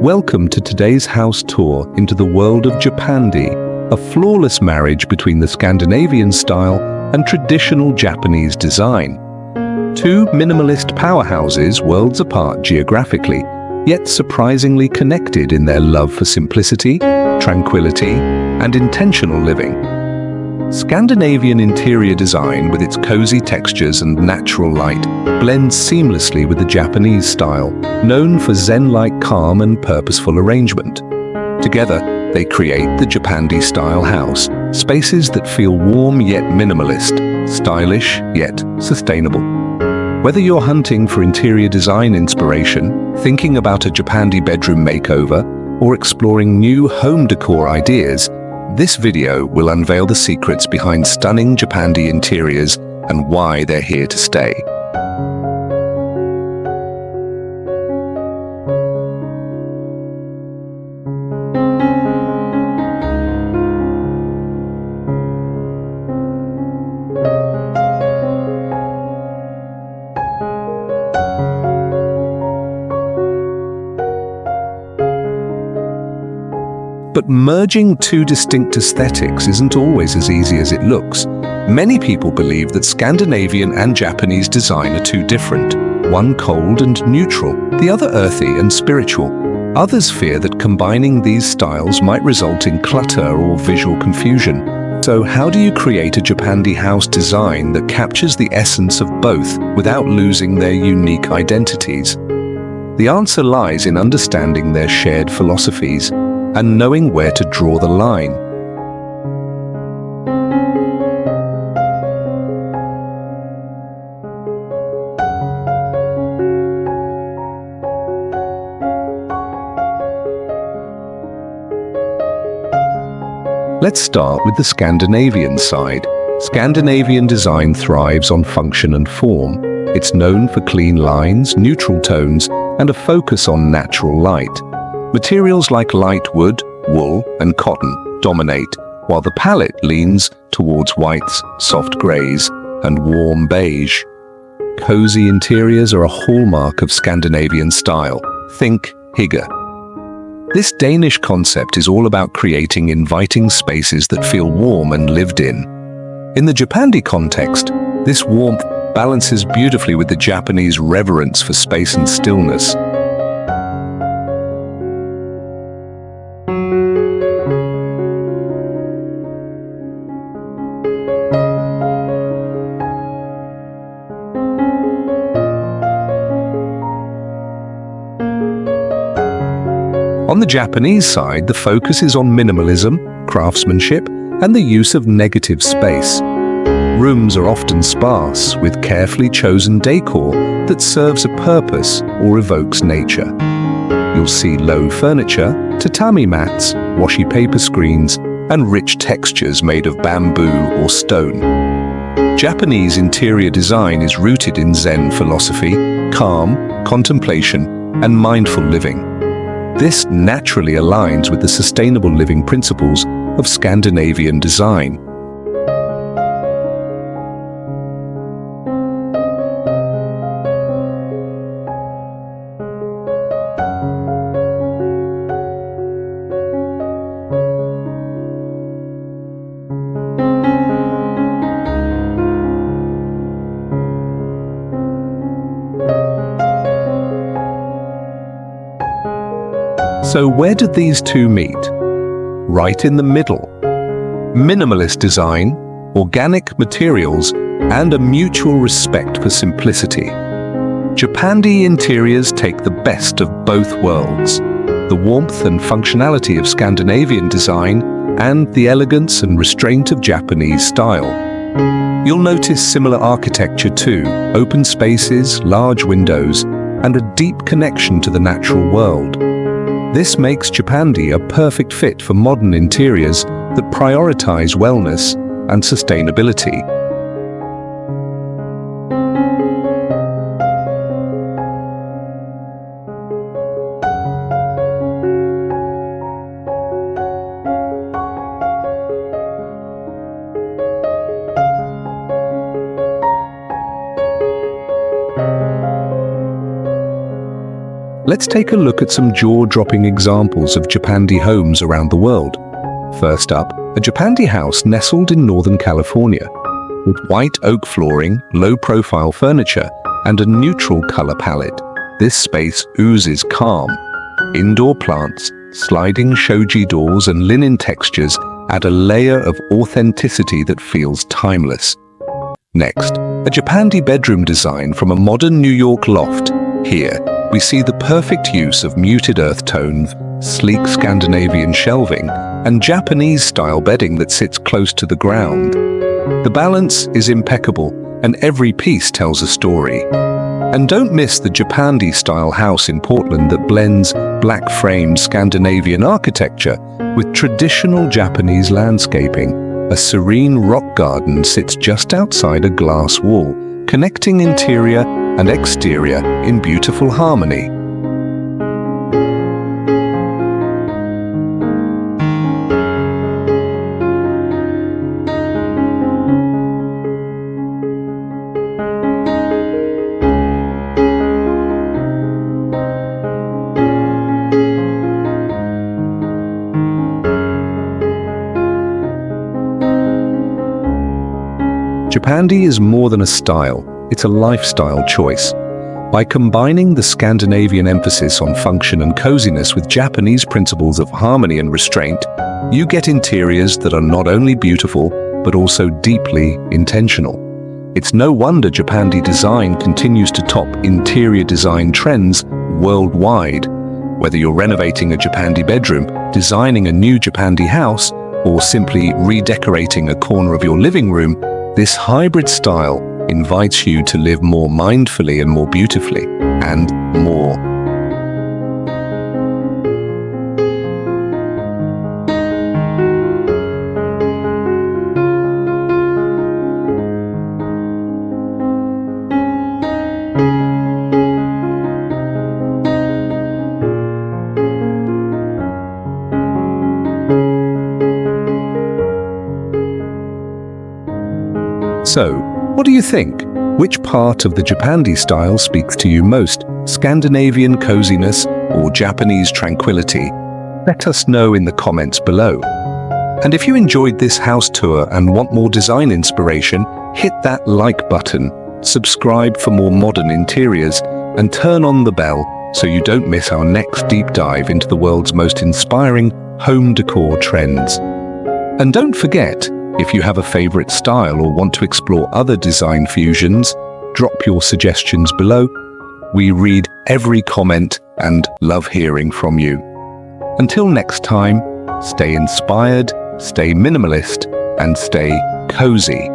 Welcome to today's house tour into the world of Japandi, a flawless marriage between the Scandinavian style and traditional Japanese design. Two minimalist powerhouses worlds apart geographically, yet surprisingly connected in their love for simplicity, tranquility, and intentional living. Scandinavian interior design, with its cozy textures and natural light, blends seamlessly with the Japanese style, known for Zen-like calm and purposeful arrangement. Together, they create the Japandi-style house, spaces that feel warm yet minimalist, stylish yet sustainable. Whether you're hunting for interior design inspiration, thinking about a Japandi bedroom makeover, or exploring new home decor ideas, this video will unveil the secrets behind stunning Japandi interiors and why they're here to stay. But merging two distinct aesthetics isn't always as easy as it looks. Many people believe that Scandinavian and Japanese design are too different, one cold and neutral, the other earthy and spiritual. Others fear that combining these styles might result in clutter or visual confusion. So how do you create a Japandi house design that captures the essence of both without losing their unique identities? The answer lies in understanding their shared philosophies and knowing where to draw the line. Let's start with the Scandinavian side. Scandinavian design thrives on function and form. It's known for clean lines, neutral tones, and a focus on natural light. Materials like light wood, wool, and cotton dominate, while the palette leans towards whites, soft greys, and warm beige. Cozy interiors are a hallmark of Scandinavian style. Think hygge. This Danish concept is all about creating inviting spaces that feel warm and lived in. In the Japandi context, this warmth balances beautifully with the Japanese reverence for space and stillness. On the Japanese side, the focus is on minimalism, craftsmanship, and the use of negative space. Rooms are often sparse, with carefully chosen decor that serves a purpose or evokes nature. You'll see low furniture, tatami mats, washi paper screens, and rich textures made of bamboo or stone. Japanese interior design is rooted in Zen philosophy, calm, contemplation, and mindful living. This naturally aligns with the sustainable living principles of Scandinavian design. So where did these two meet? Right in the middle. Minimalist design, organic materials, and a mutual respect for simplicity. Japandi interiors take the best of both worlds, the warmth and functionality of Scandinavian design and the elegance and restraint of Japanese style. You'll notice similar architecture too, open spaces, large windows, and a deep connection to the natural world. This makes Japandi a perfect fit for modern interiors that prioritize wellness and sustainability. Let's take a look at some jaw-dropping examples of Japandi homes around the world. First up, a Japandi house nestled in Northern California. With white oak flooring, low-profile furniture, and a neutral color palette, this space oozes calm. Indoor plants, sliding shoji doors, and linen textures add a layer of authenticity that feels timeless. Next, a Japandi bedroom design from a modern New York loft. Here, we see the perfect use of muted earth tones, sleek Scandinavian shelving, and Japanese-style bedding that sits close to the ground. The balance is impeccable, and every piece tells a story. And don't miss the Japandi-style house in Portland that blends black-framed Scandinavian architecture with traditional Japanese landscaping. A serene rock garden sits just outside a glass wall, connecting interior and exterior in beautiful harmony. Japandi is more than a style, it's a lifestyle choice. By combining the Scandinavian emphasis on function and coziness with Japanese principles of harmony and restraint, you get interiors that are not only beautiful, but also deeply intentional. It's no wonder Japandi design continues to top interior design trends worldwide. Whether you're renovating a Japandi bedroom, designing a new Japandi house, or simply redecorating a corner of your living room, this hybrid style invites you to live more mindfully and more beautifully, and more. So, what do you think? Which part of the Japandi style speaks to you most? Scandinavian coziness or Japanese tranquility? Let us know in the comments below. And if you enjoyed this house tour and want more design inspiration, hit that like button, subscribe for more modern interiors, and turn on the bell so you don't miss our next deep dive into the world's most inspiring home decor trends. And don't forget, if you have a favorite style or want to explore other design fusions, drop your suggestions below. We read every comment and love hearing from you. Until next time, stay inspired, stay minimalist, and stay cozy.